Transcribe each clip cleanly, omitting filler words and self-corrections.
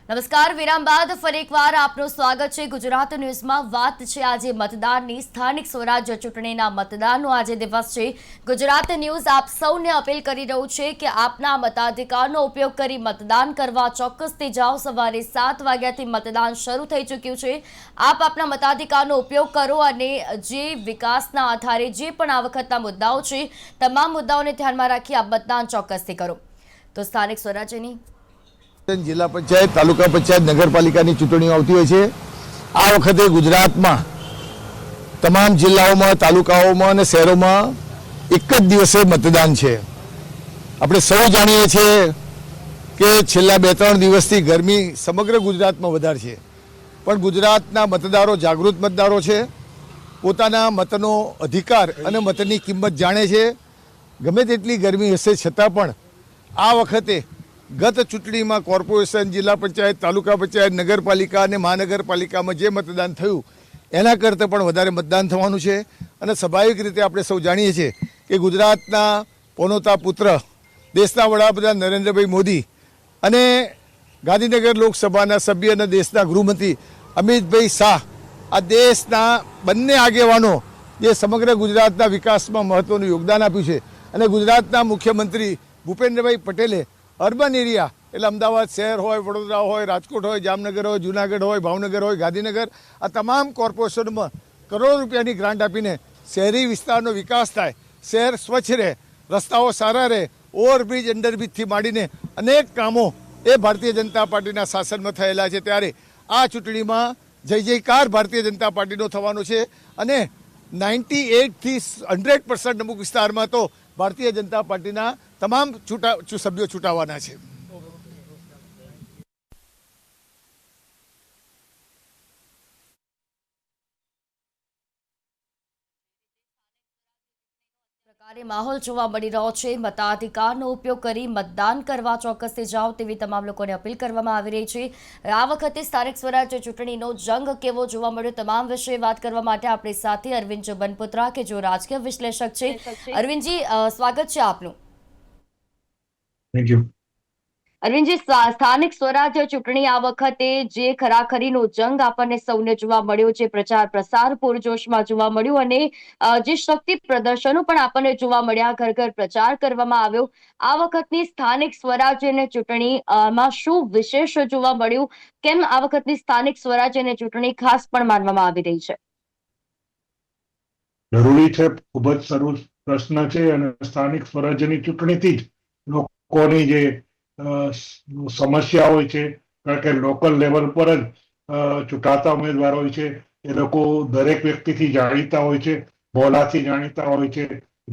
નમસ્કાર. વિરામ બાદ ફરી એકવાર આપનું સ્વાગત છે ગુજરાત ન્યૂઝમાં. વાત છે આજે મતદાનની. સ્થાનિક સ્વરાજ્ય ચૂંટણીના મતદાનનો આજે દિવસ છે. ગુજરાત ન્યૂઝ આપ સૌને અપીલ કરી રહ્યું છે કે આપના મતાધિકારનો ઉપયોગ કરી મતદાન કરવા ચોક્કસથી જાઓ. સવારે 7 વાગ્યાથી મતદાન શરૂ થઈ ચૂક્યું છે. આપ આપના મતાધિકારનો ઉપયોગ કરો અને જે વિકાસના આધારે જે પણ આ વખતના મુદ્દાઓ છે તમામ મુદ્દાઓને ધ્યાનમાં રાખી આપ મતદાન ચોક્કસથી કરો. તો સ્થાનિક સ્વરાજ્યની જિલ્લા પંચાયત, તાલુકા પંચાયત, નગરપાલિકાની ચૂંટણીઓ આવતી હોય છે. આ વખતે ગુજરાતમાં તમામ જિલ્લાઓમાં, તાલુકાઓમાં અને શહેરોમાં એક જ દિવસે મતદાન છે. આપણે સૌ જાણીએ છીએ કે છેલ્લા 2-3 દિવસથી ગરમી સમગ્ર ગુજરાતમાં વધારે છે, પણ ગુજરાતના મતદારો જાગૃત મતદારો છે. પોતાના મતનો અધિકાર અને મતની કિંમત જાણે છે. ગમે તેટલી ગરમી હશે છતાં પણ આ વખતે ગત ચૂંટણીમાં કોર્પોરેશન, જિલ્લા પંચાયત, તાલુકા પંચાયત, નગરપાલિકા અને મહાનગરપાલિકામાં જે મતદાન થયું એના કરતાં પણ વધારે મતદાન થવાનું છે. અને સ્વાભાવિક રીતે આપણે સૌ જાણીએ છીએ કે ગુજરાતના પનોતા પુત્ર, દેશના વડાપ્રધાન નરેન્દ્રભાઈ મોદી અને ગાંધીનગર લોકસભાના સભ્ય અને દેશના ગૃહમંત્રી અમિતભાઈ શાહ, આ દેશના બંને આગેવાનો જે સમગ્ર ગુજરાતના વિકાસમાં મહત્ત્વનું યોગદાન આપ્યું છે. અને ગુજરાતના મુખ્યમંત્રી ભૂપેન્દ્રભાઈ પટેલે અર્બન એરિયા એટલે અમદાવાદ શહેર હોય, વડોદરા હોય, રાજકોટ હોય, જામનગર હોય, જૂનાગઢ હોય, ભાવનગર હોય, ગાંધીનગર, આ તમામ કોર્પોરેશનમાં કરોડો રૂપિયાની ગ્રાન્ટ આપીને શહેરી વિસ્તારનો વિકાસ થાય, શહેર સ્વચ્છ રહે, રસ્તાઓ સારા રહે, ઓવરબ્રિજ, અંડરબ્રિજથી માંડીને અનેક કામો એ ભારતીય જનતા પાર્ટીના શાસનમાં થયેલા છે. ત્યારે આ ચૂંટણીમાં જય જયકાર ભારતીય જનતા પાર્ટીનો થવાનો છે. અને 98થી 100% અમુક વિસ્તારમાં તો ભારતીય જનતા પાર્ટીના તમામ સભ્યો ચૂંટાવાના છે. માહોલ જોવા મળી રહ્યો છે. મતાધિકારનો ઉપયોગ કરી મતદાન કરવા ચોક્કસથી જાઓ તેવી તમામ લોકોને અપીલ કરવામાં આવી રહી છે. આ વખતે સ્થાનિક સ્વરાજ્ય ચૂંટણીનો જંગ કેવો જોવા મળ્યો તમામ વિશે વાત કરવા માટે આપણી સાથે અરવિંદ બનપુત્રા કે જો રાજકીય વિશ્લેષક છે. અરવિંદજી, સ્વાગત છે આપનું. Thank you. અરવિંદજી, સ્થાનિક સ્વરાજ્ય ચૂંટણી આ વખતે જે ખરાખરીનો જંગ આપણને સૌને જોવા મળ્યો છે, પ્રચાર પ્રસાર પૂરજોશમાં જોવા મળ્યું અને જે શક્તિ પ્રદર્શનો પણ આપણને જોવા મળ્યા, ઘર ઘર પ્રચાર કરવામાં આવ્યો. આ વખતની સ્થાનિક સ્વરાજ્યની ચૂંટણીમાં શું વિશેષ જોવા મળ્યું? કેમ આ વખતની સ્થાનિક સ્વરાજ્યની ચૂંટણી ખાસ પણ માનવામાં આવી રહી છે? જરૂરી છે, ખૂબ જ સરસ પ્રશ્ન છે. અને સ્થાનિક સ્વરાજ્યની ચૂંટણીથી જ લોકોની જે સમસ્યા હોય છે, કારણ કે લોકલ લેવલ પર જ ચૂંટાતા ઉમેદવાર હોય છે, એ લોકો દરેક વ્યક્તિથી જાણીતા હોય છે, બોલાથી જાણીતા હોય છે,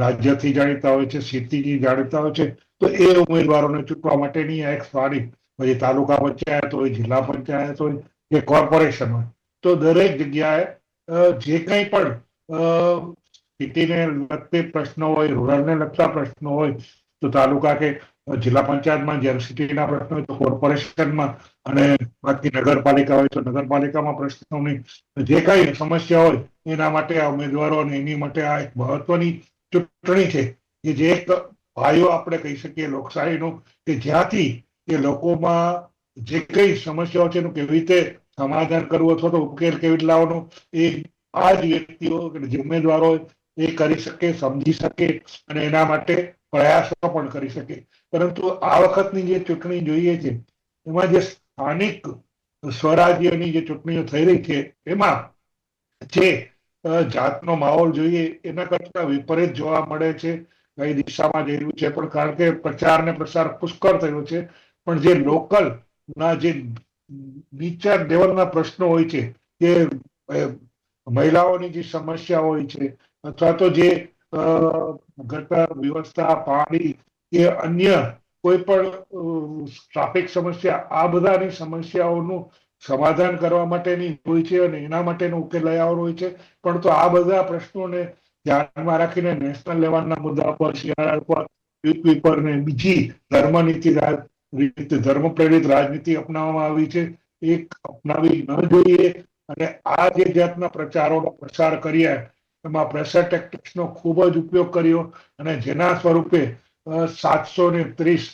રાજ્યથી જાણીતા હોય છે, સિટીથી જાણીતા હોય છે. તો એ ઉમેદવારોને ચૂંટવા માટેની એક સ્થાનિક, પછી તાલુકા પંચાયત હોય, જિલ્લા પંચાયત હોય કે કોર્પોરેશન હોય, તો દરેક જગ્યાએ જે કંઈ પણ સિટીને લગતી પ્રશ્નો હોય, રૂરલને લગતા પ્રશ્નો હોય તો તાલુકા કે જિલ્લા પંચાયતમાં, જ્યારે સિટીના પ્રશ્નો હોય તો કોર્પોરેશનમાં, અને બાકી નગરપાલિકા હોય તો નગરપાલિકામાં પ્રશ્નોની જે કઈ સમસ્યા હોય એના માટે આ ઉમેદવારો અને એની માટે આ એક મહત્વની ચૂંટણી છે કે જે એક પાયો આપણે કહી શકીએ લોકશાહીનું, કે જ્યાંથી એ લોકોમાં જે કઈ સમસ્યાઓ છે એનું કેવી રીતે સમાધાન કરવું અથવા તો ઉકેલ કેવી રીતે લાવવાનો એ આ જ વ્યક્તિઓ જે ઉમેદવારો એ કરી શકે, સમજી શકે અને એના માટે પ્રયાસો પણ કરી શકે. પરંતુ આ વખતની જે ચૂંટણી જોઈએ છે એમાં જે સ્થાનિક સ્વરાજ્યની જે ચૂંટણીઓ થઈ રહી છે એમાં જે જાતનો માહોલ જોઈએ એના કરતા વિપરીત જોવા મળે છે. કઈ દિશામાં જઈ રહ્યું છે પણ, કારણ કે પ્રચાર ને પ્રસાર પુષ્કળ થયો છે, પણ જે લોકલ ના જે નીચા લેવલના પ્રશ્નો હોય છે, કે મહિલાઓની જે સમસ્યા હોય છે અથવા તો જે ગટર વ્યવસ્થા, પાણી કે અન્ય કોઈ પણ ટ્રાફિક સમસ્યા, આ બધાની સમસ્યાઓનું સમાધાન કરવા માટેની હોય છે અને એના માટેનો ઉકેલ લઈ આવવાનો હોય છે. પણ તો આ બધા પ્રશ્નોને ધ્યાનમાં રાખીને નેશનલ લેવલના મુદ્દા પર, શિયાળા પર, યુપી પર ને બીજી ધર્મ પ્રેરિત રાજનીતિ અપનાવવામાં આવી છે, એક અપનાવી ન જોઈએ. અને આ જે જાતના પ્રચારોનો પ્રસાર કર્યા એમાં પ્રેશર ટેક્ટિક્સનો ખૂબ જ ઉપયોગ કર્યો અને જેના સ્વરૂપે 730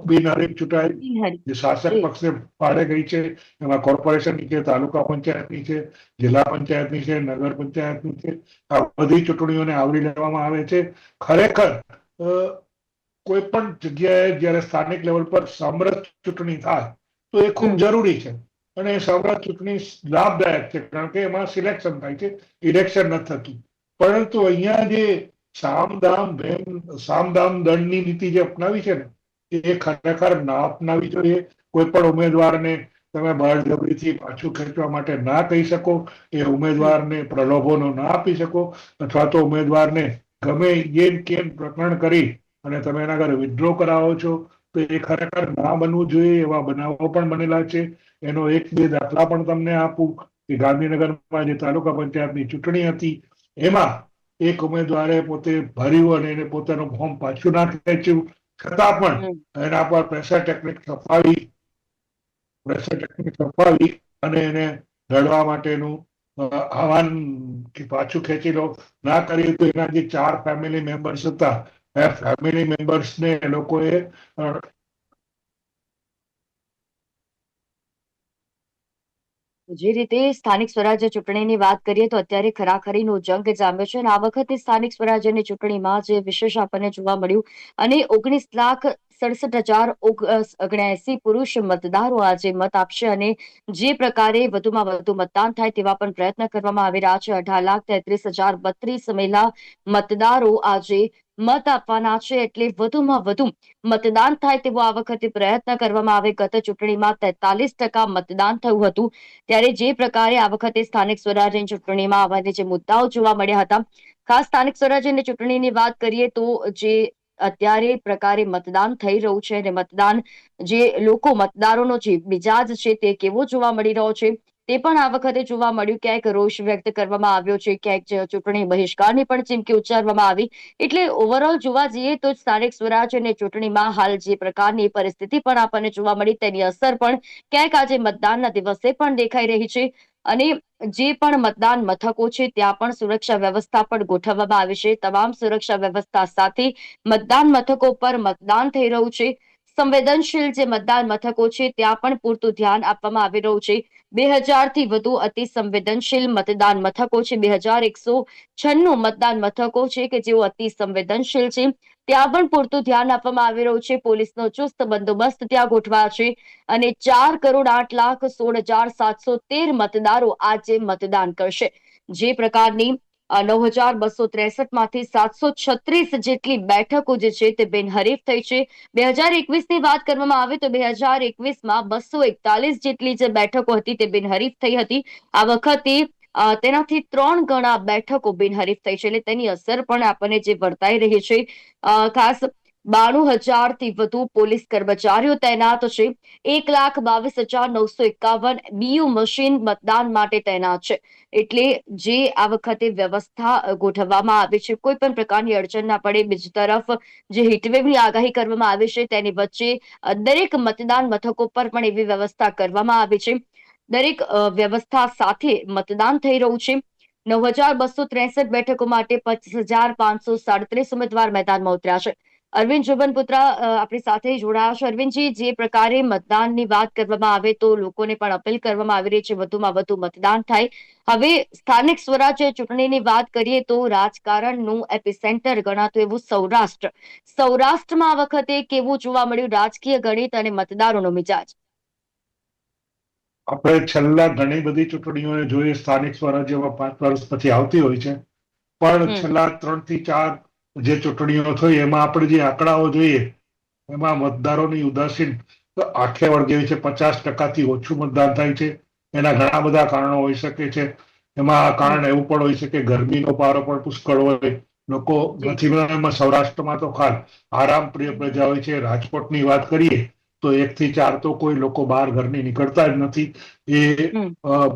બિનહરીફ ચૂંટાઈ બિનહરીફ. જે શાસક જી. પક્ષને ફાળે ગઈ છે. એમાં કોર્પોરેશનની છે, તાલુકા પંચાયતની છે, જિલ્લા પંચાયતની છે, નગર પંચાયતની છે. આ બધી ચૂંટણીઓને આવરી લેવામાં આવે છે. ખરેખર કોઈ પણ જગ્યાએ જ્યારે સ્થાનિક લેવલ પર સમરસ ચૂંટણી થાય તો એ ખૂબ જરૂરી છે અને એ સમરસ ચૂંટણી લાભદાયક છે, કારણ કે એમાં સિલેક્શન થાય છે, ઇલેક્શન નથી થતું. પરંતુ અહીંયા જે સામદામ દંડની નીતિ જે અપનાવી છે ને, એ ખરેખર ના અપનાવી જોઈએ. કોઈ પણ ઉમેદવારને તમે બળજબરીથી પાછું ખેંચવા માટે ના કહી શકો, એ ઉમેદવારને પ્રલોભનો ના આપી શકો, અથવા તો ઉમેદવારને ગમે એમ કેમ પ્રકરણ કરી અને તમે એના ઘરે વિથડ્રો કરાવો છો, તો એ ખરેખર ના બનવું જોઈએ. એવા બનાવો પણ બનેલા છે. એનો એક બે દાખલા પણ તમને આપું કે ગાંધીનગરમાં જે તાલુકા પંચાયતની ચૂંટણી હતી, એમાં એક ઉમેદવારે પોતે ભર્યું અને એને પોતાનું ફોર્મ પાછું ના ખેંચ્યું, છતાં પણ એના પર પ્રેશર ટેકનિક છપાવી અને એને લડવા માટેનું આહવાન કે પાછું ખેંચી લો ના કર્યું, તો એના જે 4 ફેમિલી મેમ્બર્સ હતા, એ ફેમિલી મેમ્બર્સને એ લોકોએ જે રીતે સ્થાનિક સ્વરાજ્ય ચૂંટણીની વાત કરીએ તો અત્યારે ખરાખરીનો જંગ જામ્યો છે અને આ વખતે સ્થાનિક સ્વરાજ્યની ચૂંટણીમાં જે વિશેષ આપણને જોવા મળ્યું અને 19,67,079 પુરુષ મતદારો આજે મત આપશે અને જે પ્રકારે વધુમાં વધુ મતદાન થાય તેવા પણ પ્રયત્ન કરવામાં આવી રહ્યા છે. 18,33,032 મહિલા મતદારો આજે મત આપવાના છે, એટલે વધુમાં વધુ મતદાન થાય તેવો આ વખતે પ્રયત્ન કરવામાં આવે. ગત ચૂંટણીમાં 43% મતદાન થયું હતું, ત્યારે જે પ્રકારે આ વખતે સ્થાનિક સ્વરાજ્યની ચૂંટણીમાં આવા જે મુદ્દાઓ જોવા મળ્યા હતા, ખાસ સ્થાનિક સ્વરાજ્યની ચૂંટણીની વાત કરીએ તો જે અત્યારે પ્રકારે મતદાન થઈ રહ્યું છે અને મતદાન જે મતદારોનો જે મિજાજ છે તે કેવો જોવા મળી રહ્યો છે તે પણ આ વખતે જોવા મળ્યું. ક્યાંક રોષ વ્યક્ત કરવામાં આવ્યો છે, ક્યાંક ચૂંટણી બહિષ્કારની પણ ચીમકી ઉચ્ચારવામાં આવી. એટલે ઓવરઓલ જોવા જઈએ તો સ્થાનિક સ્વરાજ અને ચૂંટણીમાં હાલ જે પ્રકારની પરિસ્થિતિ પણ આપણને જોવા મળી તેની અસર પણ ક્યાંક આજે મતદાનના દિવસે પણ દેખાઈ રહી છે અને જે પણ મતદાન મથકો છે ત્યાં પણ સુરક્ષા વ્યવસ્થા પણ ગોઠવવામાં આવી છે. તમામ સુરક્ષા વ્યવસ્થા સાથે મતદાન મથકો પર મતદાન થઈ રહ્યું છે. સંવેદનશીલ જે મતદાન મથકો છે ત્યાં પણ પૂરતું ધ્યાન આપવામાં આવી રહ્યું છે. 2000 થી વધુ અતિ સંવેદનશીલ મતદાન મથકો છે. 2196 મતદાન મથકો છે કે જેઓ અતિ સંવેદનશીલ છે, ત્યાં પણ પૂરતું ધ્યાન આપવામાં આવી રહ્યું છે. પોલીસનો ચુસ્ત બંદોબસ્ત ત્યાં ગોઠવાયો છે અને 4,08,16,713 મતદારો આજે મતદાન કરશે. જે પ્રકારની 9,263 માંથી 736 જેટલી બેઠકો જે છે તે બિનહરીફ થઈ છે. 2021 ની વાત કરવામાં આવે તો 2021માં 241 જેટલી જે બેઠકો હતી તે બિનહરીફ થઈ હતી. આ વખતે તેનાથી 3 ગણા બેઠકો બિનહરીફ થઈ છે, એટલે તેની અસર પણ આપણને જે વર્તાઈ રહી છે. ખાસ 92,000 થી વધુ પોલીસ કર્મચારીઓ તૈનાત છે. 1,22,951 બીયુ મશીન મતદાન માટે તૈનાત છે. એટલે જે આ વખતે વ્યવસ્થા ગોઠવવામાં આવી છે, કોઈ પણ પ્રકારની અડચણ ના પડે. બીજી તરફ જે હીટવેવની આગાહી કરવામાં આવી છે તેની વચ્ચે દરેક મતદાન મથકો પર પણ એવી વ્યવસ્થા કરવામાં આવી છે. દરેક વ્યવસ્થા સાથે મતદાન થઈ રહ્યું છે. 9,263 બેઠકો માટે 25,537 ઉમેદવાર મેદાનમાં ઉતર્યા છે. અરવિંદ જોબનપુત્રા આપણી સાથે જોડાયા છે. અરવિંદજી, જે પ્રકારે મતદાનની વાત કરવામાં આવે તો લોકોને પણ અપીલ કરવામાં આવી રહી છે વધુમાં વધુ મતદાન થાય. હવે સ્થાનિક સ્વરાજ્ય ચૂંટણીની વાત કરીએ તો રાજકારણનું એપિસેન્ટર ગણાતું એવું સૌરાષ્ટ્રમાં આ વખતે કેવું જોવા મળ્યું રાજકીય ગણિત અને મતદારોનો મિજાજ? આપણે છેલ્લા ઘણી બધી ચૂંટણીઓને જોઈએ, સ્થાનિક સ્વરાજ્યમાં 5 વર્ષ પછી આવતી હોય છે, પણ છેલ્લા 3 થી 4 જે ચૂંટણીઓ થઈ એમાં આપણે જે આંકડાઓ જોઈએ એમાં મતદારોની ઉદાસીન આંખે વળગેવી છે. 50%થી ઓછું મતદાન થાય છે. એના ઘણા બધા કારણો હોઈ શકે છે. એમાં કારણ એવું પણ હોય છે કે ગરમીનો પારો પણ પુષ્કળ હોય. લોકો નથી, સૌરાષ્ટ્રમાં તો ખાસ આરામપ્રિય પ્રજા હોય છે. રાજકોટની વાત કરીએ તો 1 થી 4 તો કોઈ લોકો બહાર ઘરની નીકળતા જ નથી, એ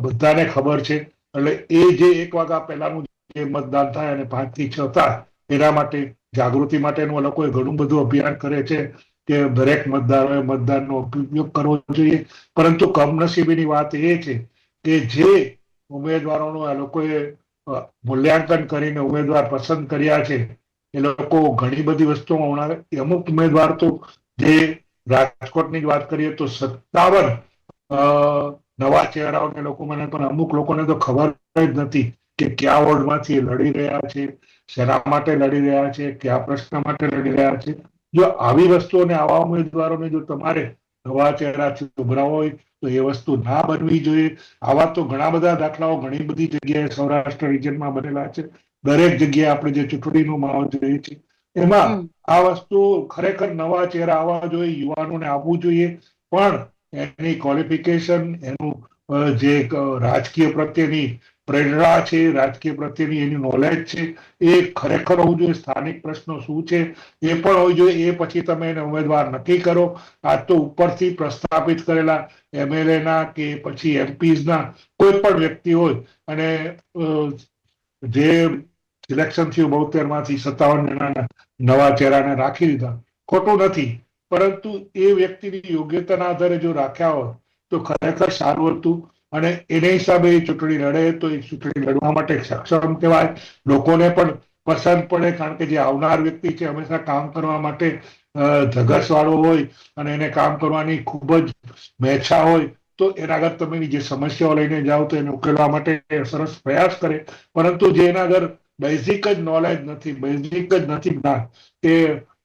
બધાને ખબર છે. એટલે એ જે 1 વાગ્યા પહેલાનું જે મતદાન થાય અને 5 થી 6 થાય, એના માટે જાગૃતિ માટેનું લોકોએ ઘણું બધું અભિયાન કરે છે કે દરેક મતદારોએ મતદાનનો ઉપયોગ કરવો જોઈએ. પરંતુ કમનસીબીની વાત એ છે કે જે ઉમેદવારોનું આ લોકોએ મૂલ્યાંકન કરીને ઉમેદવાર પસંદ કર્યા છે, એ લોકો ઘણી બધી વસ્તુઓમાં અમુક ઉમેદવાર તો જે રાજકોટની જ વાત કરીએ તો 57 નવા ચહેરાઓને લોકો મને પણ અમુક લોકોને તો ખબર જ નથી કે કયા વોર્ડમાંથી લડી રહ્યા છે, શેના માટે લડી રહ્યા છે, કયા પ્રશ્ન માટે લડી રહ્યા છે. જો આવી વસ્તુઓને આવા ઉમેદવારોને જો તમારે નવા ચહેરાથી ઉભરાવો હોય તો એ વસ્તુ ના બનવી જોઈએ. આવા તો ઘણા બધા દાખલાઓ ઘણી બધી જગ્યાએ સૌરાષ્ટ્ર રિજનમાં બનેલા છે. દરેક જગ્યાએ આપણે જે ચૂંટણીનો માહોલ જોઈએ છે એમાં આ વસ્તુ ખરેખર નવા ચહેરા આવવા જોઈએ, યુવાનોને આવવું જોઈએ, પણ એની ક્વોલિફિકેશન, એનું જે રાજકીય પ્રત્યેની પ્રેરણા છે, રાજકીય પ્રત્યેની એની નોલેજ છે, એ ખરેખર હોવું જોઈએ. સ્થાનિક પ્રશ્નો શું છે એ પણ હોવું જોઈએ. એ પછી તમે એને ઉમેદવાર નક્કી કરો. આજ તો ઉપરથી પ્રસ્થાપિત કરેલા MLA ના કે પછી MPs ના કોઈ પણ વ્યક્તિ હોય અને જે સિલેક્શન થયું 72 માંથી 57 જણાના નવા ચહેરાને રાખી દીધા, ખોટું નથી, પરંતુ એ વ્યક્તિની યોગ્યતાના આધારે જો રાખ્યા હોય તો ખરેખર સારું હતું. અને એને હિસાબે એ ચૂંટણી લડે તો એ ચૂંટણી લડવા માટે સક્ષમ કહેવાય, લોકોને પણ પસંદ પડે, કારણ કે જે આવનાર વ્યક્તિ છે હંમેશા કામ કરવા માટે ધગસ વાળો હોય અને એને કામ કરવાની ખૂબ જ મેચ્છા હોય, તો એના આગળ તમે જે સમસ્યાઓ લઈને જાઓ તો એને ઉકેલવા માટે સરસ પ્રયાસ કરે. પરંતુ જે એના આગળ બેઝિક જ નોલેજ નથી, બેઝિક જ નથી જ્ઞાન કે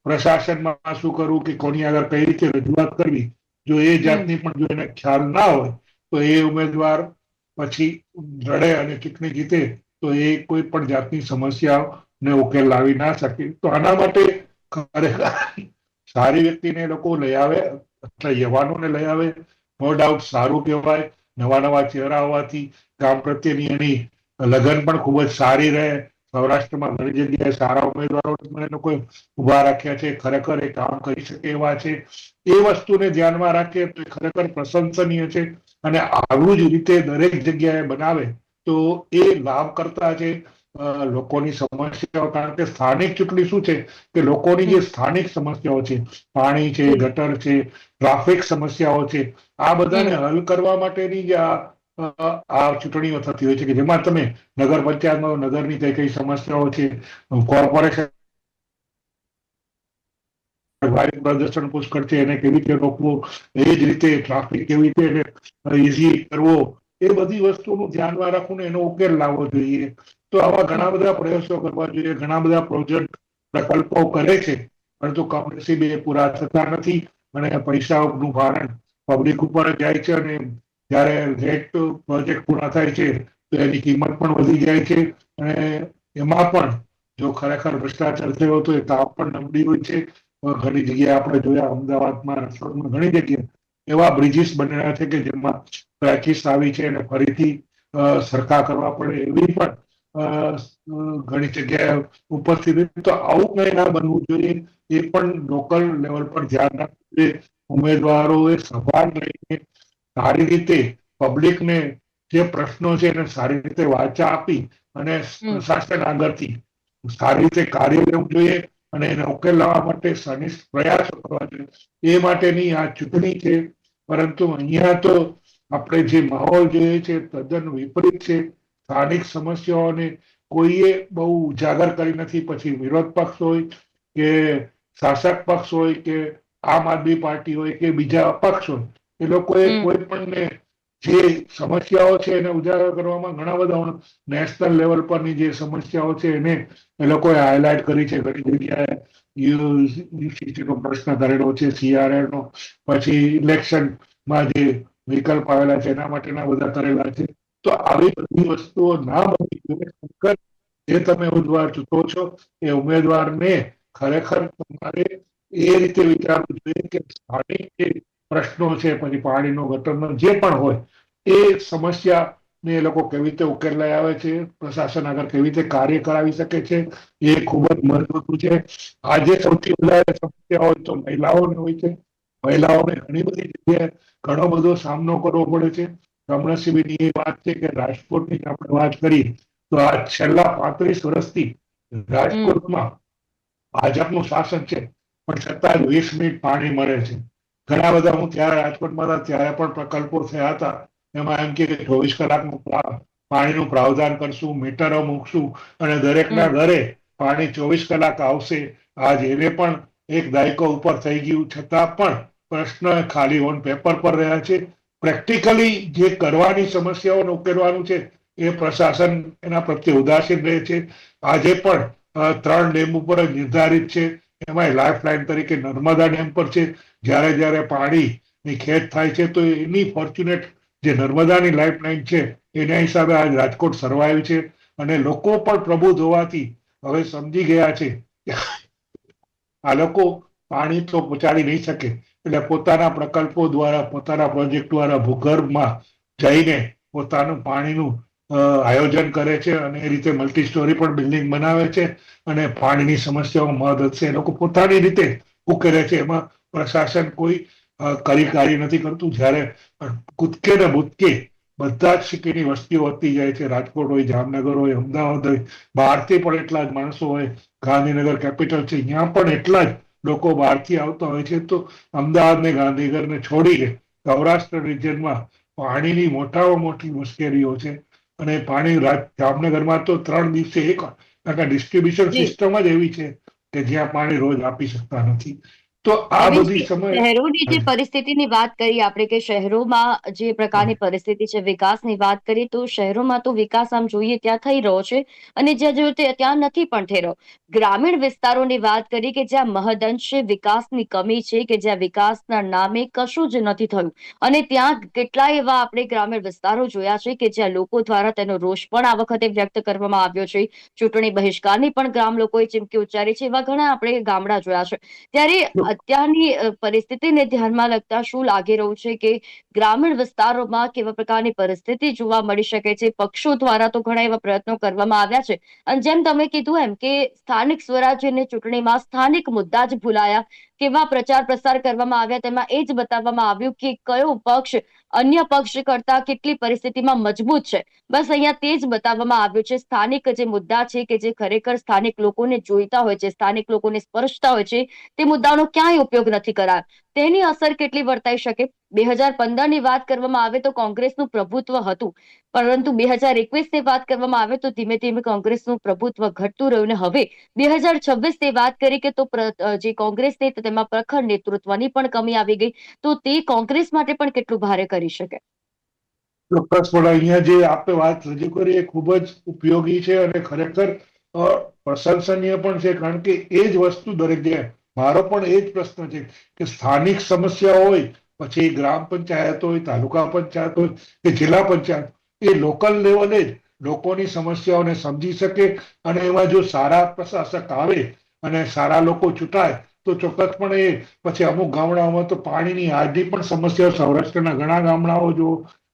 પ્રશાસનમાં શું કરવું, કે કોની આગળ કઈ રીતે રજૂઆત કરવી, જો એ જાતની પણ જો એને ખ્યાલ ના હોય તો એ ઉમેદવાર પછી લડે અને ચૂંટણી જીતે તો એ કોઈ પણ જાતની સમસ્યાને ઉકેલ લાવી ના શકે. તો આના માટે ખરેખર સારી વ્યક્તિને લોકો લઈ આવે, એટલે યુવાનોને લઈ આવે, નો ડાઉટ સારું કહેવાય. નવા નવા ચહેરા હોવાથી કામ પ્રત્યેની એની લગન પણ ખૂબ જ સારી રહે. સૌરાષ્ટ્રમાં ઘણી જગ્યાએ સારા ઉમેદવારો મને લોકોએ ઉભા રાખ્યા છે, ખરેખર એ કામ કરી શકે એવા છે. એ વસ્તુને ધ્યાનમાં રાખીએ તો ખરેખર પ્રશંસનીય છે. અને આવું જ રીતે દરેક જગ્યાએ બનાવે તો એ લાભ કરતા છે લોકોની સમસ્યાઓ. કારણ કે સ્થાનિક ચૂંટણી શું છે કે લોકોની જે સ્થાનિક સમસ્યાઓ છે, પાણી છે, ગટર છે, ટ્રાફિક સમસ્યાઓ છે, આ બધાને હલ કરવા માટેની જે આ ચૂંટણીઓ થતી હોય છે, કે જેમાં તમે નગર પંચાયતમાં નગરની કઈ કઈ સમસ્યાઓ છે, કોર્પોરેશન વાયુ પ્રદૂષણ પુષ્કળ છે એને કેવી રીતે રોકવું, એ જ રીતે ટ્રાફિક કેવી રીતે ઇઝી કરવો, એ બધી વસ્તુનું ધ્યાનમાં રાખવું એનો ઉકેલ લાવવો જોઈએ. તો આવા ઘણા બધા પ્રયાસો કરવા જોઈએ. ઘણા બધા પ્રોજેક્ટ પ્રકલ્પો કરે છે, પરંતુ કમનસીબે એ પૂરા થતા નથી અને પૈસાનું ભારણ પબ્લિક ઉપર જાય છે. અને જ્યારે લેટ પ્રોજેક્ટ પૂરા થાય છે તો એની કિંમત પણ વધી જાય છે. અને એમાં પણ જો ખરેખર ભ્રષ્ટાચાર થયો તો એ તાપ પણ નબળી હોય છે. ઘણી જગ્યાએ આપણે જોયા, અમદાવાદમાં, રણછોડમાં ઘણી જગ્યાએ એવા બ્રિજીસ બનેલા છે કે જેમાં ક્રેચીસ આવી છે અને ફરીથી સરખા કરવા પડે એવી પણ ઘણી જગ્યાએ ઉપસ્થિત. તો આવું કંઈ ના બનવું જોઈએ. એ પણ લોકલ લેવલ પર ધ્યાન રાખવું જોઈએ. ઉમેદવારોએ સભા લઈને સારી રીતે પબ્લિકને જે પ્રશ્નો છે એને સારી રીતે વાચા આપી અને પ્રશાસન આગળથી સારી રીતે કાર્ય લેવું જોઈએ અને એને ઉકેલ લાવવા માટે સનિષ્ઠ પ્રયાસો કરવા જોઈએ. એ માટેની આ ચૂંટણી છે. પરંતુ અહીંયા તો આપણે જે માહોલ જોઈએ છે તદ્દન વિપરીત છે. સ્થાનિક સમસ્યાઓને કોઈએ બહુ ઉજાગર કરી નથી. પછી વિરોધ પક્ષ હોય કે શાસક પક્ષ હોય કે આમ આદમી પાર્ટી હોય કે બીજા અપક્ષ હોય, એ લોકોએ કોઈ પણ જે સમસ્યાઓ છે એને ઉજાગર કરવામાં ઘણા બધા નેશનલ લેવલ પરની જે સમસ્યાઓ છે એને એ લોકોએ હાઇલાઇટ કરી છે. ઘણી જગ્યાએ યુસીસીનો પ્રશ્ન કરેલો છે, CRL નો, પછી ઇલેક્શનમાં જે વિકલ્પ આવેલા છે એના માટેના બધા કરેલા છે. તો આવી બધી વસ્તુઓ ના બનવી જોઈએ. જે તમે ઉમેદવાર ચૂકો છો એ ઉમેદવારને ખરેખર તમારે એ રીતે વિચારવું જોઈએ કે સ્થાનિક જે પ્રશ્નો છે, પછી પાણીનો, ગટરનો જે પણ હોય એ સમસ્યા ને એ લોકો કેવી રીતે ઉકેલ લઈ આવે છે, પ્રશાસન આગળ કેવી રીતે કાર્ય કરાવી શકે છે, એ ખૂબ જ મહત્વનું છે. આજે સૌથી વધારે સમસ્યા હોય તો મહિલાઓને હોય છે. મહિલાઓને ઘણી બધી જગ્યાએ ઘણો બધો સામનો કરવો પડે છે. કમનસીબેની એ વાત છે કે રાજકોટની આપણે વાત કરીએ તો આ છેલ્લા 35 વર્ષથી રાજકોટમાં ભાજપનું શાસન છે, પણ છતાં 20 મિનિટ પાણી મળે છે. ઘણા બધા, હું ત્યારે રાજકોટમાં હતા ત્યારે પણ પ્રકલ્પો થયા હતા. એમાં એમ કે 24 કલાકનું પાણીનું પ્રાવધાન કરશું, મીટરો મૂકશું અને દરેકના ઘરે પાણી 24 કલાક આવશે. આજ એને પણ એક દાયકો ઉપર થઈ ગયું છતાં પણ પ્રશ્ન ખાલી ઓન પેપર પર રહ્યા છે. પ્રેક્ટિકલી જે કરવાની સમસ્યાઓને ઉકેલવાનું છે એ પ્રશાસન એના પ્રત્યે ઉદાસીન રહે છે. આજે પણ 3 ડેમ ઉપર જ નિર્ધારિત છે. એમાં લાઇફલાઇન તરીકે નર્મદા ડેમ પર છે. જ્યારે પાણીની ખેંચ થાય છે તો એની ફોર્ચ્યુનેટ જે નર્મદાની લાઇફલાઇન છે એના હિસાબે આજ રાજકોટ સર્વાઈવ છે. અને લોકો પણ પ્રબુદ્ધ હોવાથી હવે સમજી ગયા છે કે આ લોકો પાણી તો પહોંચાડી નહીં શકે, એટલે પોતાના પ્રકલ્પો દ્વારા, પોતાના પ્રોજેક્ટ દ્વારા ભૂગર્ભમાં જઈને પોતાનું પાણીનું આયોજન કરે છે અને એ રીતે મલ્ટી સ્ટોરી પણ બિલ્ડિંગ બનાવે છે અને પાણીની સમસ્યાઓ મહદ છે એ લોકો પોતાની રીતે ઉકેલે છે. એમાં પ્રશાસન કોઈ કાર્ય નથી કરતું. જ્યારે કૂદકે ને ભૂતકે બધા જ સિટીની વસ્તીઓ વધતી જાય છે. રાજકોટ હોય, જામનગર હોય, અમદાવાદ હોય, બહારથી પણ એટલા જ માણસો હોય. ગાંધીનગર કેપિટલ છે, ત્યાં પણ એટલા જ લોકો બહારથી આવતા હોય છે. તો અમદાવાદ ને ગાંધીનગરને છોડીને સૌરાષ્ટ્ર રિજિયનમાં પાણીની મોટામાં મોટી મુશ્કેલીઓ છે. અને પાણી જામનગરમાં તો 3 દિવસે એક ડિસ્ટ્રીબ્યુશન સિસ્ટમ જ એવી છે કે જ્યાં પાણી રોજ આપી શકતા નથી. તો આ બધી શહેરોની જે પરિસ્થિતિની વાત કરી આપણે, કે શહેરોમાં જે પ્રકારની પરિસ્થિતિ છે, વિકાસની વાત કરીએ તો શહેરોમાં તો વિકાસ આમ જોઈએ ત્યાં થઈ રહ્યો છે અને જ્યાં જોઈએ ત્યાં નથી પણ થઈ રહ્યો. ગ્રામીણ વિસ્તારોની વાત કરી કે જ્યાં મહદઅંશે વિકાસની કમી છે, કે જ્યાં વિકાસના નામે કશું જ નથી થયું અને ત્યાં કેટલાય એવા આપણે ગ્રામીણ વિસ્તારો જોયા છે કે જ્યાં લોકો દ્વારા તેનો રોષ પણ આ વખતે વ્યક્ત કરવામાં આવ્યો છે. ચૂંટણી બહિષ્કારની પણ ગામ લોકોએ ચીમકી ઉચ્ચારી છે. એવા ઘણા આપણે ગામડા જોયા છે. ત્યારે અત્યારની પરિસ્થિતિને ધ્યાનમાં લગતા શું લાગી રહ્યું છે કે ગ્રામીણ વિસ્તારોમાં કેવા પ્રકારની પરિસ્થિતિ જોવા મળી શકે છે? પક્ષો દ્વારા તો ઘણા એવા પ્રયત્નો કરવામાં આવ્યા છે અને જેમ તમે કીધું એમ કે સ્થાનિક સ્વરાજ્યની ચૂંટણીમાં સ્થાનિક મુદ્દા જ ભૂલાયા, કેવા પ્રચાર પ્રસાર કરવામાં આવ્યા, તેમાં એ જ બતાવવામાં આવ્યું કે કયો પક્ષ અન્ય પક્ષ કરતા કેટલી પરિસ્થિતિમાં મજબૂત છે. બસ અહીંયા તે જ બતાવવામાં આવ્યું છે. સ્થાનિક જે મુદ્દા છે કે જે ખરેખર સ્થાનિક લોકોને જોઈતા હોય છે, સ્થાનિક લોકોને સ્પર્શતા હોય છે, તે મુદ્દાનો ક્યાંય ઉપયોગ નથી કરાયો. તેની અસર કેટલી વર્તાઈ શકે? 2015ની વાત કરવામાં આવે તો કોંગ્રેસનું પ્રભુત્વ હતું, પરંતુ 2021ની વાત કરવામાં આવે તો ધીમે ધીમે કોંગ્રેસનું પ્રભુત્વ ઘટતું રહ્યું ને હવે 2026ની વાત કરી કે તો જે કોંગ્રેસ તેમાં પ્રખર નેતૃત્વની પણ કમી આવી ગઈ. તો તે કોંગ્રેસ માટે પણ કેટલું ભારે કરી શકે? ચોક્કસપણે અહીંયા જે આપણે વાત રજૂ કરી એ ખૂબ જ ઉપયોગી છે અને ખરેખર પ્રશંસનીય પણ છે. કારણ કે એ જ વસ્તુ દરેક જગ્યાએ, મારો પણ એ જ પ્રશ્ન છે કે સ્થાનિક સમસ્યા હોય, પછી ગ્રામ પંચાયત હોય, તાલુકા પંચાયત હોય કે જિલ્લા પંચાયત, એ લોકલ લેવલે જ લોકોની સમસ્યાઓને સમજી શકે અને એમાં જો સારા પ્રશાસક આવે અને સારા લોકો ચૂંટાય તો ચોક્કસપણે એ પછી અમુક ગામડાઓમાં તો પાણીની આજની પણ સમસ્યાઓ, સૌરાષ્ટ્રના ઘણા ગામડાઓ જો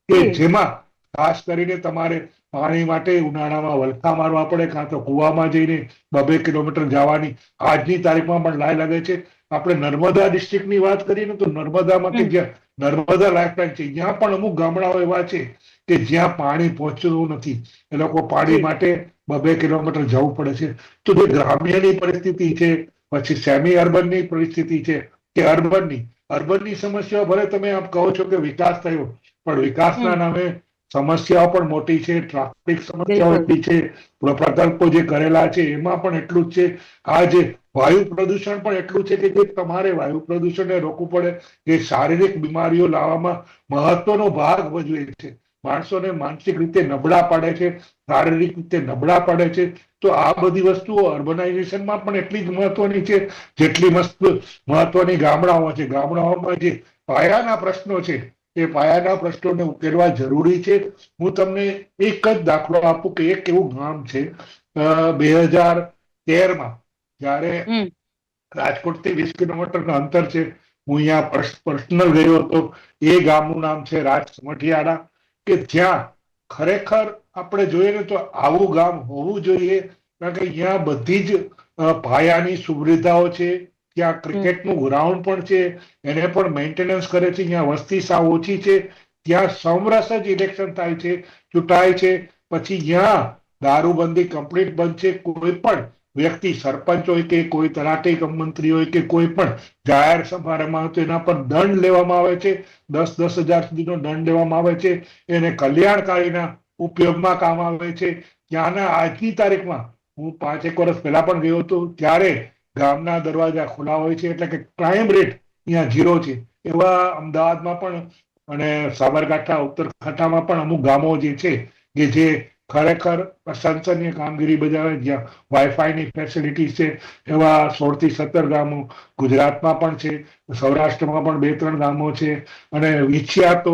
કે જેમાં ખાસ કરીને તમારે પાણી માટે ઉનાળામાં વલખા મારવા પડે, કાં તો કુવામાં જઈને 2-2 કિલોમીટર જવાની આજની તારીખમાં પણ લાઈ લાગે છે. આપણે નર્મદા ડિસ્ટ્રિક્ટની વાત કરીએ ને તો નર્મદામાં કે જ્યાં નર્મદા લાઇફલાઇન છે, ત્યાં પણ અમુક ગામડાઓ એવા છે કે જ્યાં પાણી પહોંચતું નથી. એ લોકો પાણી માટે 2-2 કિલોમીટર જવું પડે છે. તો જે ગ્રામ્યની પરિસ્થિતિ છે, પછી સેમી અર્બનની પરિસ્થિતિ છે કે અર્બનની સમસ્યાઓ, ભલે તમે આમ કહો છો કે વિકાસ થયો, પણ વિકાસના નામે સમસ્યાઓ પણ મોટી છે. ટ્રાફિક સમસ્યાઓ એટલી છે, પ્રકલ્પો જે કરેલા છે એમાં પણ એટલું જ છે. આ જે વાયુ પ્રદૂષણ પણ એટલું છે કે જે તમારે વાયુ પ્રદૂષણને રોકવું પડે, એ શારીરિક બીમારીઓ લાવવામાં મહત્વનો ભાગ ભજવે છે. માણસોને માનસિક રીતે નબળા પાડે છે, શારીરિક રીતે નબળા પાડે છે. તો આ બધી વસ્તુઓ અર્બનાઇઝેશનમાં પણ એટલી જ મહત્વની છે જેટલી મહત્વની ગામડાઓમાં છે. ગામડાઓમાં જે પાયાના પ્રશ્નો છે એ પાયાના પ્રશ્નોને ઉકેલવા જરૂરી છે. હું તમને એક જ દાખલો આપું કે એક એવું ગામ છે 2013માં, જ્યારે રાજકોટથી 20 કિલોમીટરનું અંતર છે, હું અહીંયા પર્સનલ ગયો હતો. એ ગામનું નામ છે રાજમઠિયાળા, કે જ્યાં ખરેખર આપણે જોઈએ ને તો આવું ગામ હોવું જોઈએ. કારણ કે અહીંયા બધી જ પાયાની સુવિધાઓ છે. ત્યાં ક્રિકેટનું ગ્રાઉન્ડ પણ છે, એને પણ મેન્ટેનન્સ કરે છે. ત્યાં વસ્તી સાવ ઓછી છે, ત્યાં સમરસ જ ઇલેક્શન થાય છે, ચૂંટાય છે. પછી ત્યાં દારૂબંધી કમ્પ્લીટ બંધ છે. કોઈ પણ વ્યક્તિ, સરપંચ હોય કે કોઈ તલાટી મંત્રી હોય કે કોઈ પણ જાહેર સભામાં તો એના પર દંડ લેવામાં આવે છે. 10,000 સુધીનો દંડ લેવામાં આવે છે. એને કલ્યાણકારીના ઉપયોગમાં કામ આવે છે. ત્યાંના આજની તારીખમાં, હું 5-1 વર્ષ પહેલા પણ ગયો હતો, ત્યારે ગામના દરવાજા ખુલ્લા હોય છે. એટલે કે ક્રાઇમ રેટ અહીંયા 0 છે. એવા અમદાવાદમાં પણ અને સાબરકાંઠા ઉત્તરકાંઠામાં પણ અમુક ગામો જે છે કે જે ખરેખર પ્રશંસનીય કામગીરી બજાવે, જ્યાં વાઈફાઈની ફેસિલિટી છે. એવા 16 થી 17 ગામો ગુજરાતમાં પણ છે, સૌરાષ્ટ્રમાં પણ 2-3 ગામો છે. અને વિછિયા તો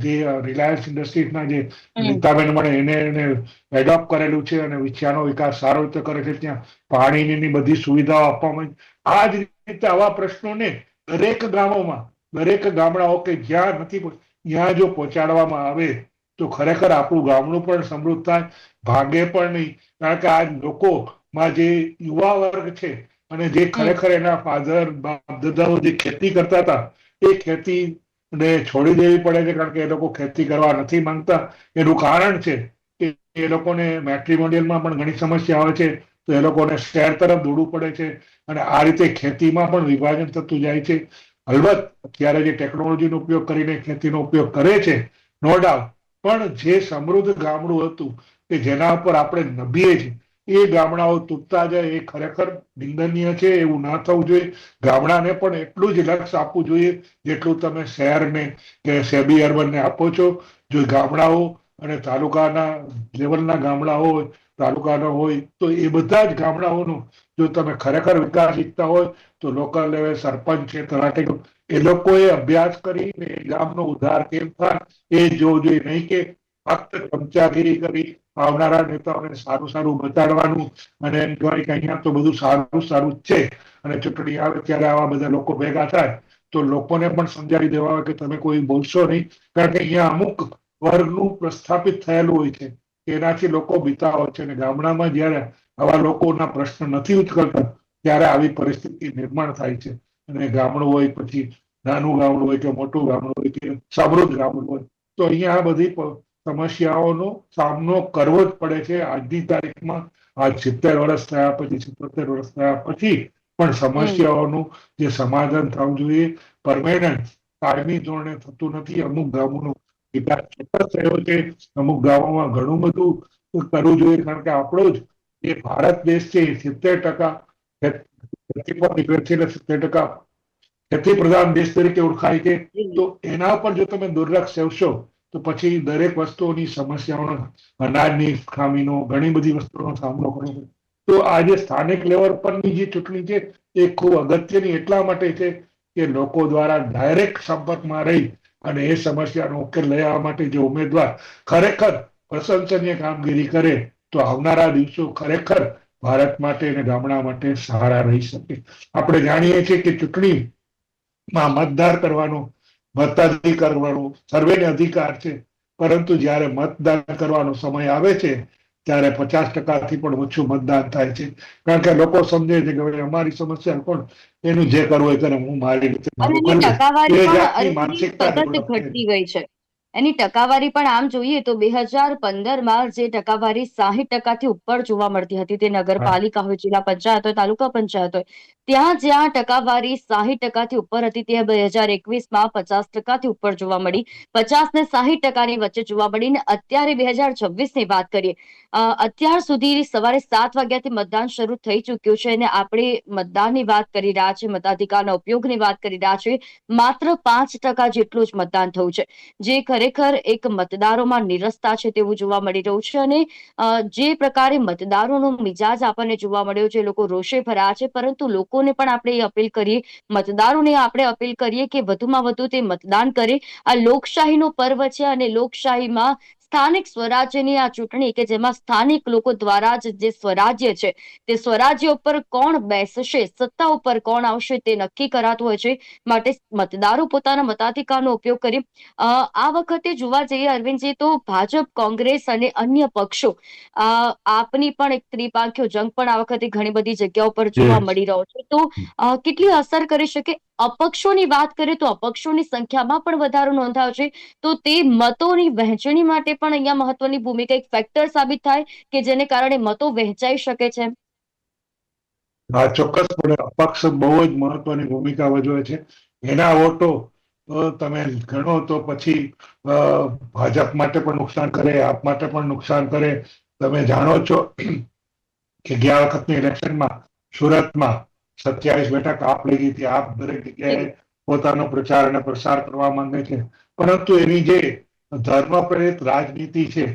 જે રિલાયન્સ ઇન્ડસ્ટ્રીઝના જે નીતાબેન મળે એને એડોપ્ટ કરેલું છે અને વિછિયાનો વિકાસ સારો રીતે કરે છે. ત્યાં પાણીની બધી સુવિધાઓ આપવામાં આ જ રીતે આવા પ્રશ્નોને દરેક ગામોમાં, દરેક ગામડાઓ કે જ્યાં નથી ત્યાં જો પહોંચાડવામાં આવે તો ખરેખર આપણું ગામડું પણ સમૃદ્ધ થાય, ભાગે પણ નહીં. કારણ કે આ લોકોમાં જે યુવા વર્ગ છે અને જે ખરેખર એના ફાધર બાપ દાદાઓ જે ખેતી કરતા હતા એ ખેતીને છોડી દેવી પડે છે, કારણ કે એ લોકો ખેતી કરવા નથી માંગતા. એનું કારણ છે કે એ લોકોને મેટ્રિમોનિયલમાં પણ ઘણી સમસ્યા આવે છે, તો એ લોકોને શહેર તરફ દોડવું પડે છે અને આ રીતે ખેતીમાં પણ વિભાજન થતું જાય છે. અલબત્ત અત્યારે જે ટેકનોલોજીનો ઉપયોગ કરીને ખેતીનો ઉપયોગ કરે છે, નો ડાઉટ, પણ જે સમૃદ્ધ ગામડું હતું કે જેના ઉપર આપણે નભીએ છીએ એ ગામડાઓ તૂટતા જાય એ ખરેખર નિંદનીય છે. એવું ના થવું જોઈએ. ગામડાને પણ એટલું જ લક્ષ્ય આપવું જોઈએ જેટલું તમે શહેરને કે સેમી અર્બનને આપો છો. જો ગામડાઓ અને તાલુકાના લેવલના ગામડાઓ હોય, તાલુકાના હોય, તો એ બધા જ ગામડાઓનો જો તમે ખરેખર વિકાસ ઈચ્છતા હોય તો લોકલ લેવલ સરપંચ છે, તલાટી, એ લોકોએ અભ્યાસ કરીને ગામનો ઉદ્ધાર કેમ થાય એ જોવું જોઈએ. નહીં કે ફક્ત ચમચાગીરી કરી આવનારા નેતાઓને સારું સારું બતાડવાનું અને એમ કહેવાય કે અહીંયા તો બધું સારું સારું જ છે અને ચૂંટણી આવે ત્યારે આવા બધા લોકો ભેગા થાય તો લોકોને પણ સમજાવી દેવા કે તમે કોઈ બોલશો નહીં, કારણ કે અહીંયા અમુક વર્ગનું પ્રસ્થાપિત થયેલું હોય છે, એનાથી લોકો બીતા હોય છે. અને ગામડામાં જયારે આવા લોકોના પ્રશ્ન નથી ઉચકતા ત્યારે આવી પરિસ્થિતિ નિર્માણ થાય છે. અને ગામડું હોય, પછી નાનું ગામડું હોય કે મોટું ગામડું હોય કે સમૃદ્ધ ગામડું હોય, તો અહીંયા આ બધી સમસ્યાઓનો સામનો કરવો જ પડે છે. આજની તારીખમાં આજ 70 વર્ષ થયા પછી, 77 વર્ષ થયા પછી પણ સમસ્યાઓનું જે સમાધાન થવું જોઈએ પરમેનન્ટ કાયમી ધોરણે થતું નથી. અમુક ગામોનો વિકાસ ચોક્કસ થયો છે, અમુક ગામોમાં ઘણું બધું કરવું જોઈએ, કારણ કે આપણો જ જે ભારત દેશ છે એ 70% ખેતી પર નિર્ભર છે, એટલે 70% ખેતી પ્રધાન દેશ તરીકે ઓળખાય છે. તો એના પર જો તમે દુર્લક્ષ સેવશો તો પછી દરેક વસ્તુઓની સમસ્યાઓનો, અનાજની ખામીનો, ઘણી બધી વસ્તુઓનો સામનો કરવો પડે. તો આજે સ્થાનિક લેવલ પરની જે ચૂંટણી છે એ ખૂબ અગત્યની એટલા માટે છે કે લોકો દ્વારા ડાયરેક્ટ સંપર્કમાં રહી અને એ સમસ્યાનો ઉકેલ લઈ આવવા માટે જે ઉમેદવાર ખરેખર પ્રશંસનીય કામગીરી કરે તો આવનારા દિવસો ખરેખર ભારત માટે અને ગામડા માટે સારા રહી શકે. આપણે જાણીએ છીએ કે ચૂંટણીમાં મતદાર કરવાનો, મતાધિકાર કરવાનો સર્વેને અધિકાર છે, પરંતુ જ્યારે મતદાન કરવાનો સમય આવે છે ત્યારે 50%થી પણ ઓછું મતદાન થાય છે, કારણ કે લોકો સમજે છે કે હવે અમારી સમસ્યા કોણ, એનું જે કરવું હોય તેને હું મારી રીતે અને મારું એની કરી ટકાવારી લઈશ. એ પણ જાતની અરવિંદજી માનસિકતા સતત ડેવલપ થઈ ઘટતી ગઈ છે. એની ટકાવારી પણ આમ જોઈએ તો 2015માં જે ટકાવારી 60%થી ઉપર જોવા મળતી હતી, તે નગરપાલિકા હોય, જિલ્લા પંચાયત હોય, તાલુકા પંચાયત હોય, ત્યાં જ્યાં ટકાવારી 60%થી ઉપર હતી ત્યાં 2021માં 50%થી ઉપર જોવા મળી, 50 ને 60%ની વચ્ચે જોવા મળી. ને અત્યારે 2026ની વાત કરીએ, અત્યાર સુધી સવારે 7 વાગ્યાથી મતદાન શરૂ થઈ ચુક્યું છે અને આપણે મતદાનની વાત કરી રહ્યા છીએ, મતાધિકારના ઉપયોગની વાત કરી રહ્યા છીએ, માત્ર 5% જેટલું જ મતદાન થયું છે, જે ખરેખર એક મતદારોમાં નિરસતા છે તેવું જોવા મળી રહ્યું છે. અને જે પ્રકારે મતદારોનો મિજાજ આપણને જોવા મળ્યો છે, લોકો રોષે ભર્યા છે, પરંતુ લોકોને પણ આપણે એ અપીલ કરીએ, મતદારોને આપણે અપીલ કરીએ કે વધુમાં વધુ તે મતદાન કરે. આ લોકશાહીનો પર્વ છે અને લોકશાહીમાં સ્થાનિક સ્વરાજ્યની આ ચૂંટણી કે જેમાં સ્થાનિક લોકો દ્વારા જ જે સ્વરાજ્ય છે તે સ્વરાજ્ય ઉપર કોણ બેસશે, સત્તા ઉપર કોણ આવશે તે નક્કી કરાતું હોય છે. માટે મતદારો પોતાના મતાધિકારનો ઉપયોગ કરી. આ વખતે જોવા જઈએ અરવિંદજી તો ભાજપ, કોંગ્રેસ અને અન્ય પક્ષો, આપની પણ એક ત્રિપાંખ્યો જંગ પણ આ વખતે ઘણી બધી જગ્યાઓ પર જોવા મળી રહ્યો છે. તો કેટલી અસર કરી શકે? અપક્ષોની વાત કરીએ તો અપક્ષોની સંખ્યામાં પણ વધારો નોંધાયો છે, તો તે મતોની વહેંચણી માટે પણ અહીંયા મહત્વની ભૂમિકા, એક ફેક્ટર સાબિત થાય કે જેને કારણે મતો વહેંચાઈ શકે છે. હા, ચોક્કસપણે અપક્ષ બહુ જ મહત્વની ભૂમિકા ભજવે છે. એના વોટો તમે ગણો તો પછી ભાજપ માટે પણ નુકસાન કરે, આપ માટે પણ નુકસાન કરે. તમે જાણો છો કે ગયા વખતની ઇલેક્શનમાં સુરતમાં 27 બેઠક આપ લઈ ગઈ હતી. આપ દરેક જગ્યાએ પોતાનો પ્રચાર અને પ્રસાર કરવા માંગે છે, પરંતુ એની જે ધર્મ પ્રેરિત રાજનીતિ છે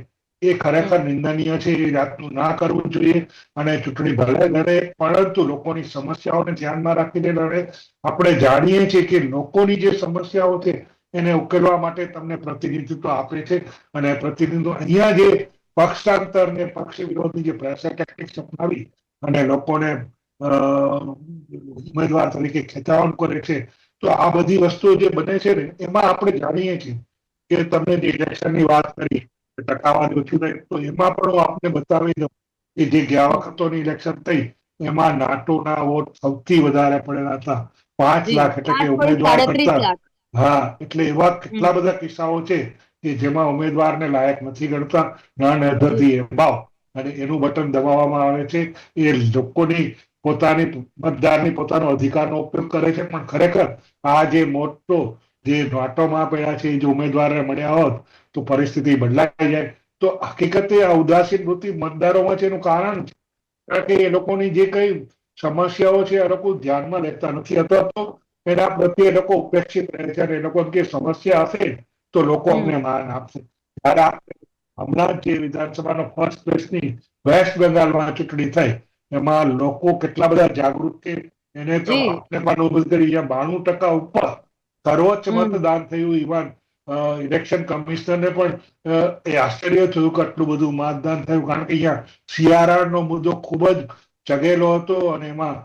એ ખરેખર નિંદનીય છે. એ જાતનું ના કરવું જોઈએ અને ચૂંટણી ભલે લડે પરંતુ લોકોની સમસ્યાઓને ધ્યાનમાં રાખીને લડે. આપણે જાણીએ છીએ કે લોકોની જે સમસ્યાઓ છે એને ઉકેલવા માટે તમને પ્રતિનિધિત્વ આપે છે અને પ્રતિનિધિત્વ અહીંયા જે પક્ષાંતર ને પક્ષ વિરોધી જે પ્રેશર ટેક્ટિક્સ અપનાવી અને લોકોને ઉમેદવાર તરીકે ખેંચાણ કરે છે, તો આ બધી વસ્તુઓ જે બને છે ને એમાં આપણે જાણીએ છીએ કે તમે જે ઇલેક્શનની વાત કરી ટકાવારી ઓછી થઈ, તો એમાં પણ હું આપને બતાવી દઉં કે જે ગયા વખતોની ઇલેક્શન થઈ એમાં નાટોના વોટ સૌથી વધારે પડેલા હતા, 5 લાખ, એટલે કે ઉમેદવાર કરતા. હા, એટલે એવા કેટલા બધા કિસ્સાઓ છે કે જેમાં ઉમેદવારને લાયક નથી ગણતા, નન અધરથી એબાવ, અને એનું બટન દબાવવામાં આવે છે. એ લોકોની પોતાની મતદારની પોતાનો અધિકારનો ઉપયોગ કરે છે, પણ ખરેખર આ જે મોટો જે નાટોમાં પડ્યા છે જે ઉમેદવારને મળ્યા હોત તો પરિસ્થિતિ બદલાઈ જાય. તો હકીકતે આ ઉદાસીન વૃત્તિ મતદારોમાં છે, એનું કારણ છે કારણ કે એ લોકોની જે કઈ સમસ્યાઓ છે એ લોકો ધ્યાનમાં લેતા નથી, અથવા તો એના પ્રત્યે એ લોકો ઉપેક્ષિત રહે છે અને એ લોકો જે સમસ્યા હશે તો લોકો અમને માન આપશે. ત્યારે આપણે હમણાં જે વિધાનસભાનો ફર્સ્ટ પ્લેસની વેસ્ટ બેંગાલમાં ચૂંટણી થઈ એમાં લોકો કેટલા બધા જાગૃત છે એને તો આપણે માનવું કરી 92% ઉપર સર્વોચ્ચ મતદાન થયું. ઇવન ઇલેક્શન કમિશનરને પણ એ આશ્ચર્ય થયું કે આટલું બધું મતદાન થયું, કારણ કે અહીંયા CRR નો મુદ્દો ખૂબ જ ચગેલો હતો અને એમાં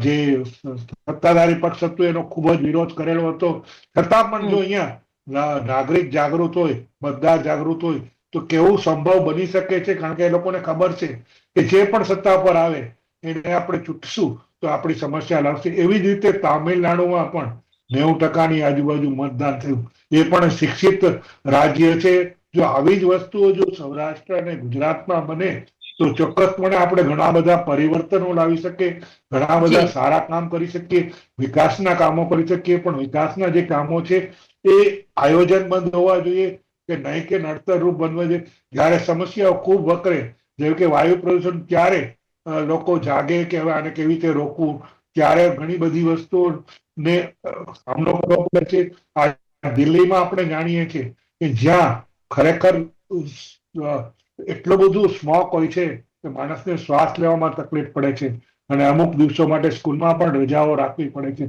જે સત્તાધારી પક્ષ હતું એનો ખૂબ જ વિરોધ કરેલો હતો. છતાં પણ જો અહીંયા નાગરિક જાગૃત હોય, મતદાર જાગૃત હોય તો કેવું સંભવ બની શકે છે, કારણ કે એ લોકોને ખબર છે કે જે પણ સત્તા પર આવે એને આપણે ચૂંટશું તો આપણી સમસ્યા લાવશે. એવી જ રીતે તામિલનાડુમાં પણ 90% આજુબાજુ મતદાન થયું. એ પણ શિક્ષિત રાજ્ય છે. જો આવી જ વસ્તુઓ જો સૌરાષ્ટ્ર અને ગુજરાતમાં બને તો ચોક્કસપણે આપણે ઘણા બધા પરિવર્તનો લાવી શકીએ, ઘણા બધા સારા કામ કરી શકીએ, વિકાસના કામો કરી શકીએ. પણ વિકાસના જે કામો છે એ આયોજનબદ્ધ હોવા જોઈએ કે નહીં કે નડતર રૂપ બનવા જોઈએ. જયારે સમસ્યાઓ ખૂબ વકરે, જેમ કે વાયુ પ્રદૂષણ, ત્યારે લોકો જાગે કે હવે આને કેવી રીતે રોકવું, ત્યારે ઘણી બધી વસ્તુઓને સામનો કરવો પડે છે. દિલ્હીમાં આપણે જાણીએ છીએ કે જ્યાં ખરેખર એટલું બધું સ્મોક હોય છે કે માણસને શ્વાસ લેવામાં તકલીફ પડે છે અને અમુક દિવસો માટે સ્કૂલમાં પણ રજાઓ રાખવી પડે છે.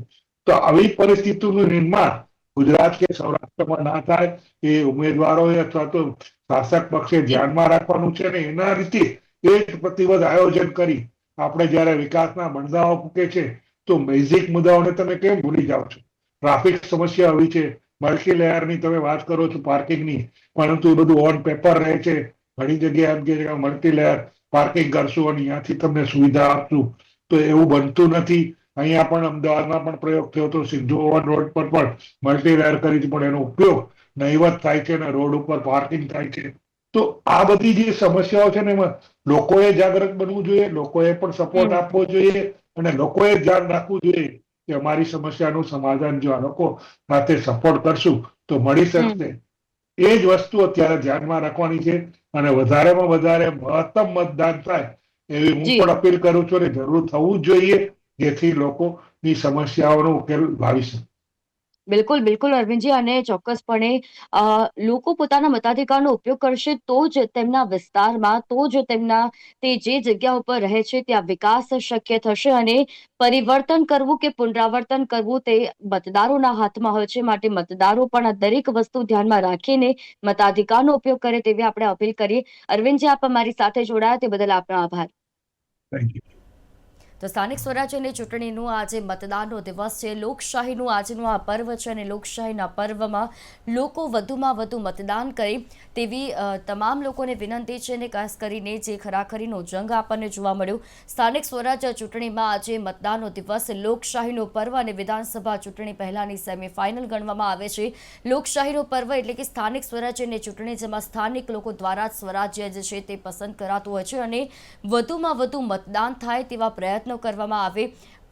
તો આવી પરિસ્થિતિનું નિર્માણ ગુજરાત કે સૌરાષ્ટ્રમાં ના થાય એ ઉમેદવારોએ અથવા તો શાસક પક્ષે ધ્યાનમાં રાખવાનું છે, અને એના રીતે એક પ્રતિબદ્ધ આયોજન કરી આપણે જયારે વિકાસના બંધાઓ મૂકે છે તો બેઝિક મુદ્દાઓને તમે કેમ ભૂલી જાઓ છો? ટ્રાફિક સમસ્યા આવી છે, મલ્ટી લેયરની તમે વાત કરો છો પાર્કિંગની, પરંતુ એ બધું ઓન પેપર રહે છે. ઘણી જગ્યાએ એમ કે મલ્ટી લેયર પાર્કિંગ કરશું અને ત્યાંથી તમને સુવિધા આપશું, તો એવું બનતું નથી. અહીંયા પણ અમદાવાદમાં પણ પ્રયોગ થયો હતો, સિંધુ ઓવન રોડ પર પણ મલ્ટી લેયર કરી પણ એનો ઉપયોગ નહીવત થાય છે અને રોડ ઉપર પાર્કિંગ થાય છે. તો આ બધી જે સમસ્યાઓ છે ને એમાં લોકોએ જાગૃત બનવું જોઈએ, લોકોએ પણ સપોર્ટ આપવો જોઈએ અને લોકોએ ધ્યાન રાખવું જોઈએ કે અમારી સમસ્યાનું સમાધાન જો આ લોકો સાથે સપોર્ટ કરશું તો મળી શકશે. એ જ વસ્તુ અત્યારે ધ્યાનમાં રાખવાની છે અને વધારેમાં વધારે મહત્તમ મતદાન થાય એવી હું પણ અપીલ કરું છું અને જરૂર થવું જ જોઈએ, જેથી લોકોની સમસ્યાઓનો ઉકેલ લાવી શકે. બિલકુલ બિલકુલ અરવિંદજી, અને ચોક્કસપણે લોકો પોતાના મતાધિકારનો ઉપયોગ કરશે તો જ તેમના વિસ્તારમાં, તો જ તેમના તે જે જગ્યા ઉપર રહે છે ત્યાં વિકાસ શક્ય થશે. અને પરિવર્તન કરવું કે પુનરાવર્તન કરવું તે મતદારોના હાથમાં હોય છે, માટે મતદારો પણ આ દરેક વસ્તુ ધ્યાનમાં રાખીને મતાધિકારનો ઉપયોગ કરે તેવી આપણે અપીલ કરીએ. અરવિંદજી, આપ અમારી સાથે જોડાયા તે બદલ આપનો આભાર. Thank you. તો સ્થાનિક સ્વરાજ્યની ચૂંટણીનું આજે મતદાનનો દિવસ છે. લોકશાહીનું આજનું આ પર્વ છે અને લોકશાહીના પર્વમાં લોકો વધુમાં વધુ મતદાન કરે તેવી તમામ લોકોને વિનંતી છે. અને ખાસ કરીને જે ખરાખરીનો જંગ આપણને જોવા મળ્યો સ્થાનિક સ્વરાજ્ય ચૂંટણીમાં આજે મતદાનનો દિવસ, લોકશાહીનો પર્વ અને વિધાનસભા ચૂંટણી પહેલાની સેમીફાઇનલ ગણવામાં આવે છે. લોકશાહીનો પર્વ એટલે કે સ્થાનિક સ્વરાજ્યની ચૂંટણી, જેમાં સ્થાનિક લોકો દ્વારા સ્વરાજ્ય જે છે તે પસંદ કરાતું હોય છે અને વધુમાં વધુ મતદાન થાય તેવા પ્રયત્નો કરવામાં આવે.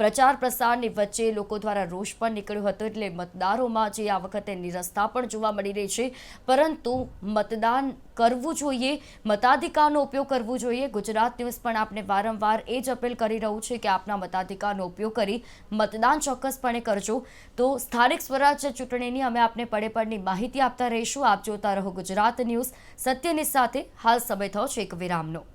પ્રચાર પ્રસારની વચ્ચે લોકો દ્વારા રોષ પણ નીકળ્યો હતો, એટલે મતદારોમાં જે આ વખતે નિરસતા પણ જોવા મળી રહી છે. પરંતુ મતદાન કરવું જોઈએ, મતાધિકારનો ઉપયોગ કરવો જોઈએ. ગુજરાત ન્યૂઝ પણ આપને વારંવાર એ જ અપીલ કરી રહ્યું છે કે આપના મતાધિકારનો ઉપયોગ કરી મતદાન ચોક્કસપણે કરજો. તો સ્થાનિક સ્વરાજ્ય ચૂંટણીની અમે આપને પડે પડની માહિતી આપતા રહીશું. આપ જોતા રહો ગુજરાત ન્યૂઝ સત્યની સાથે. હાલ સમય થયો છે એક વિરામનો.